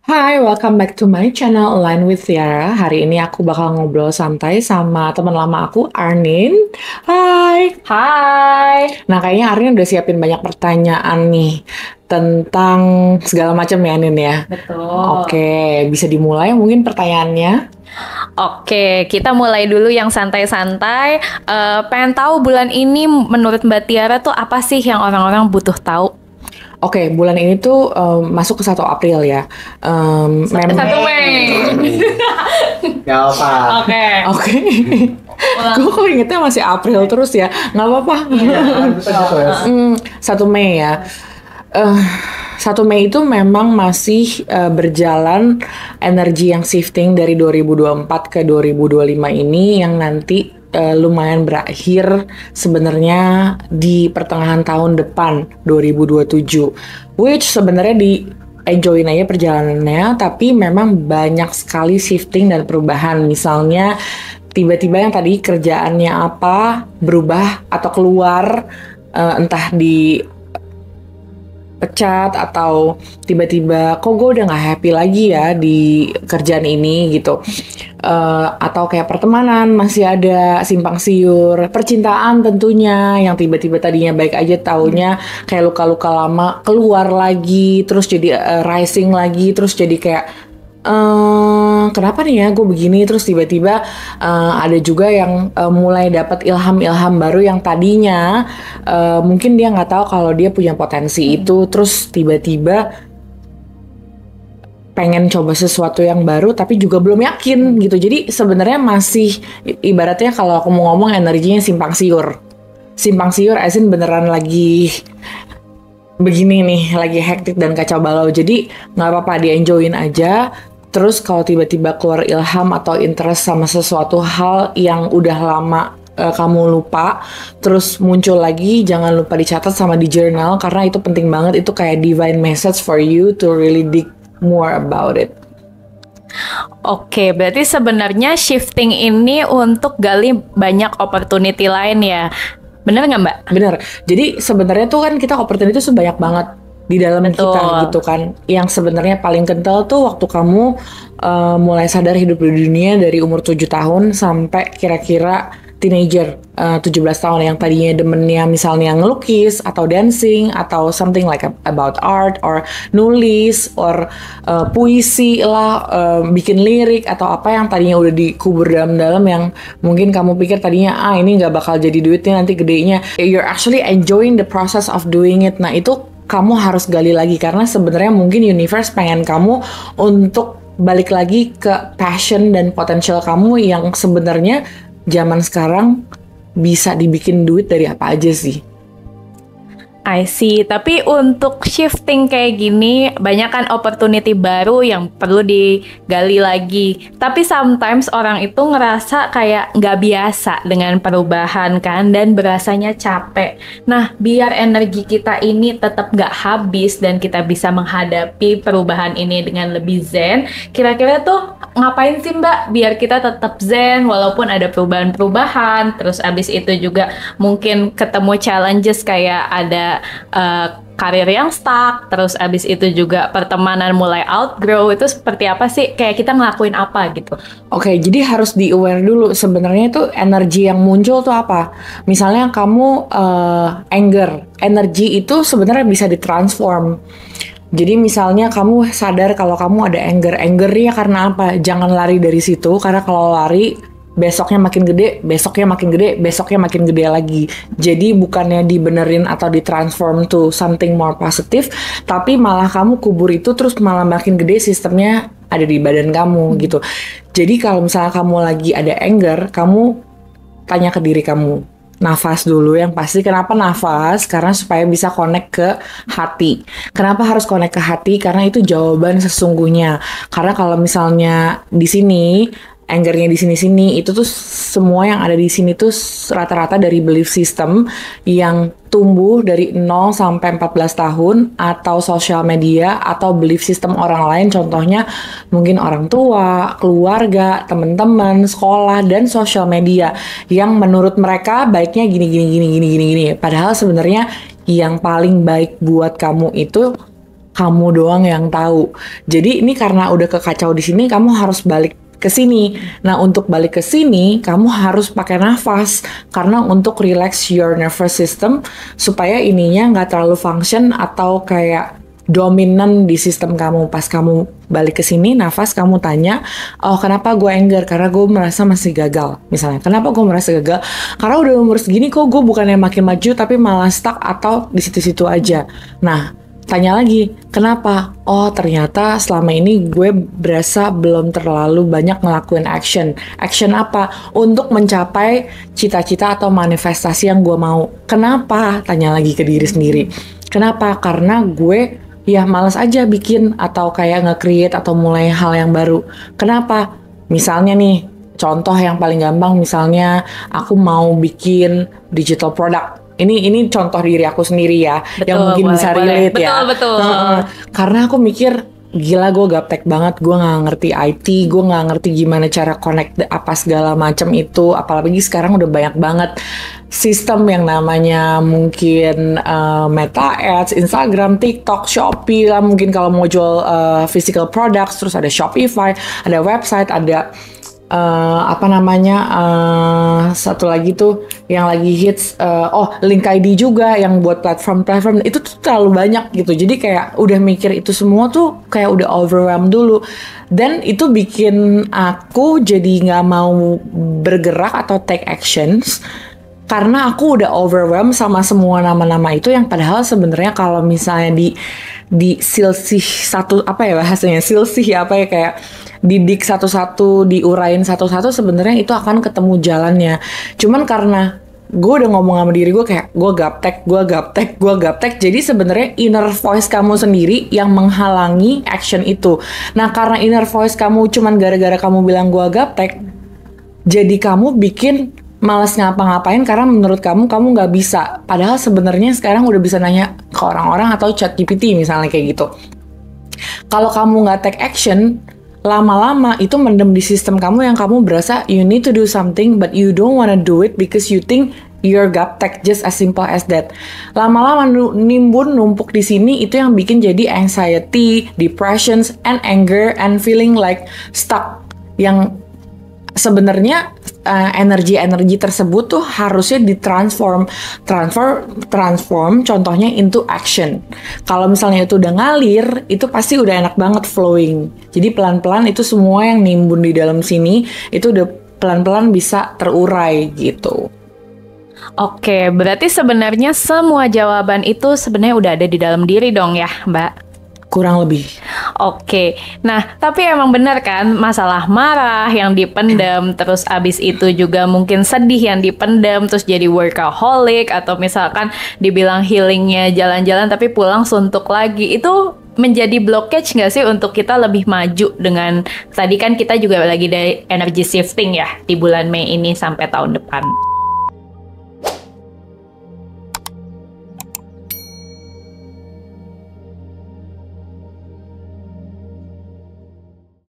Hai, welcome back to my channel Align with Tiara. Hari ini aku bakal ngobrol santai sama teman lama aku, Arnin. Hai. Hai, Nah, kayaknya Arnin udah siapin banyak pertanyaan nih tentang segala macam ya, Nin ya. betul. Oke, bisa dimulai mungkin pertanyaannya. Oke, kita mulai dulu yang santai-santai. Pengen tahu bulan ini menurut Mbak Tiara tuh apa sih yang orang-orang butuh tahu? Oke, bulan ini tuh masuk ke 1 April ya. Memang. 1 Mei. Gak apa. Oke. Oke. Gue kok ingetnya masih April terus ya. Nggak apa-apa. Bisa gitu ya. 1 Mei ya. Eh, 1 Mei itu memang masih berjalan energi yang shifting dari 2024 ke 2025 ini yang nanti lumayan berakhir sebenarnya di pertengahan tahun depan 2027, which sebenarnya di enjoyin aja perjalanannya, tapi memang banyak sekali shifting dan perubahan. Misalnya tiba-tiba yang tadi kerjaannya apa berubah atau keluar, entah di pecat atau tiba-tiba kok gue udah nggak happy lagi ya di kerjaan ini gitu. Atau kayak pertemanan masih ada simpang siur, percintaan tentunya yang tiba-tiba tadinya baik aja taunya kayak luka-luka lama keluar lagi terus jadi rising lagi terus jadi kayak kenapa nih ya gue begini, terus tiba-tiba ada juga yang mulai dapat ilham-ilham baru yang tadinya mungkin dia nggak tahu kalau dia punya potensi itu, terus tiba-tiba pengen coba sesuatu yang baru tapi juga belum yakin gitu. Jadi sebenarnya masih ibaratnya kalau aku mau ngomong energinya simpang siur. Simpang siur as in beneran lagi begini nih, lagi hektik dan kacau balau. Jadi nggak apa-apa, di-enjoyin aja. Terus kalau tiba-tiba keluar ilham atau interest sama sesuatu hal yang udah lama kamu lupa, terus muncul lagi, jangan lupa dicatat sama di journal karena itu penting banget. Itu kayak divine message for you to really dig more about it. Oke, berarti sebenarnya shifting ini untuk gali banyak opportunity lain ya. Bener nggak Mbak? Bener. Jadi sebenarnya tuh kan kita opportunity itu sebanyak banget di dalam Betul. kita gitu kan. Yang sebenarnya paling kental tuh waktu kamu mulai sadar hidup di dunia dari umur 7 tahun sampai kira-kira teenager 17 tahun yang tadinya demennya misalnya ngelukis atau dancing atau something like about art or nulis or puisi lah, bikin lirik atau apa yang tadinya udah dikubur dalam-dalam yang mungkin kamu pikir tadinya ini nggak bakal jadi duitnya nanti gedenya, you're actually enjoying the process of doing it. Nah itu kamu harus gali lagi karena sebenarnya mungkin universe pengen kamu untuk balik lagi ke passion dan potensial kamu yang sebenarnya zaman sekarang bisa dibikin duit dari apa aja sih. I see, tapi untuk shifting kayak gini banyak kan opportunity baru yang perlu digali lagi. Tapi sometimes orang itu ngerasa kayak nggak biasa dengan perubahan kan dan berasanya capek. Nah, biar energi kita ini tetap nggak habis dan kita bisa menghadapi perubahan ini dengan lebih zen, kira-kira tuh ngapain sih Mbak biar kita tetap zen walaupun ada perubahan-perubahan, terus abis itu juga mungkin ketemu challenges kayak ada karir yang stuck, terus abis itu juga pertemanan mulai outgrow, itu seperti apa sih? Kayak kita ngelakuin apa gitu. Oke, jadi harus di-aware dulu sebenarnya itu energi yang muncul tuh apa. Misalnya kamu anger, energi itu sebenarnya bisa ditransform. Jadi misalnya kamu sadar kalau kamu ada angernya karena apa? Jangan lari dari situ karena kalau lari besoknya makin gede, besoknya makin gede, besoknya makin gede lagi. Jadi bukannya dibenerin atau ditransform to something more positive, tapi malah kamu kubur itu terus malah makin gede, sistemnya ada di badan kamu gitu. Jadi kalau misalnya kamu lagi ada anger, kamu tanya ke diri kamu. Nafas dulu yang pasti. Kenapa nafas? Karena supaya bisa connect ke hati. Kenapa harus connect ke hati? Karena itu jawaban sesungguhnya. Karena kalau misalnya di sini angernya di sini-sini itu tuh semua yang ada di sini tuh rata-rata dari belief system yang tumbuh dari 0 sampai 14 tahun atau sosial media atau belief system orang lain, contohnya mungkin orang tua, keluarga, teman-teman, sekolah dan sosial media yang menurut mereka baiknya gini. Padahal sebenarnya yang paling baik buat kamu itu kamu doang yang tahu. Jadi ini karena udah kekacau di sini, kamu harus balik ke sini. Nah, untuk balik ke sini, kamu harus pakai nafas karena untuk relax your nervous system supaya ininya nggak terlalu function atau kayak dominan di sistem kamu. Pas kamu balik ke sini, nafas, kamu tanya, oh kenapa gue anger? Karena gue merasa masih gagal. Misalnya, kenapa gue merasa gagal? Karena udah umur segini kok gue bukannya makin maju tapi malah stuck atau di situ-situ aja. Nah, tanya lagi, kenapa? Oh ternyata selama ini gue berasa belum terlalu banyak ngelakuin action. Action apa? Untuk mencapai cita-cita atau manifestasi yang gue mau. Kenapa? Tanya lagi ke diri sendiri. Kenapa? Karena gue ya malas aja bikin atau kayak nge-create atau mulai hal yang baru. Kenapa? Misalnya nih, contoh yang paling gampang misalnya aku mau bikin digital product. Ini contoh diri aku sendiri ya, Betul, yang mungkin boleh, bisa boleh. relate ya. Betul. Karena aku mikir, gila gue gaptek banget, gue nggak ngerti IT, gue nggak ngerti gimana cara connect apa segala macam itu. Apalagi sekarang udah banyak banget sistem yang namanya mungkin Meta Ads, Instagram, TikTok, Shopee lah. Mungkin kalau mau jual physical products, terus ada Shopify, ada website, ada satu lagi tuh yang lagi hits Link ID juga yang buat platform itu tuh terlalu banyak gitu. Jadi kayak udah mikir itu semua tuh kayak udah overwhelmed dulu, dan itu bikin aku jadi nggak mau bergerak atau take actions karena aku udah overwhelmed sama semua nama-nama itu yang padahal sebenarnya kalau misalnya di silsih satu kayak didik satu-satu, diurain satu-satu, sebenarnya itu akan ketemu jalannya. Cuman karena gue udah ngomong sama diri gue kayak gue gaptek, jadi sebenarnya inner voice kamu sendiri yang menghalangi action itu. Nah karena inner voice kamu cuman gara-gara kamu bilang gue gaptek, jadi kamu bikin malas ngapa-ngapain karena menurut kamu nggak bisa. Padahal sebenarnya sekarang udah bisa nanya ke orang-orang atau ChatGPT misalnya kayak gitu. Kalau kamu nggak take action, lama-lama itu mendem di sistem kamu yang kamu berasa you need to do something but you don't wanna do it because you think you're gaptek, just as simple as that. Lama-lama numpuk di sini, itu yang bikin jadi anxiety, depressions, and anger, and feeling like stuck. Yang sebenarnya energi tersebut tuh harusnya ditransform contohnya into action. Kalau misalnya itu udah ngalir, itu pasti udah enak banget flowing. Jadi pelan-pelan itu semua yang nimbun di dalam sini itu udah pelan-pelan bisa terurai gitu. Oke, berarti sebenarnya semua jawaban itu sebenarnya udah ada di dalam diri dong ya, Mbak? Kurang lebih. Oke, nah tapi emang benar kan masalah marah yang dipendam, terus abis itu juga mungkin sedih yang dipendam, terus jadi workaholic, atau misalkan dibilang healingnya jalan-jalan tapi pulang suntuk lagi, itu menjadi blockage nggak sih untuk kita lebih maju dengan, tadi kan kita juga lagi dari energy shifting ya di bulan Mei ini sampai tahun depan.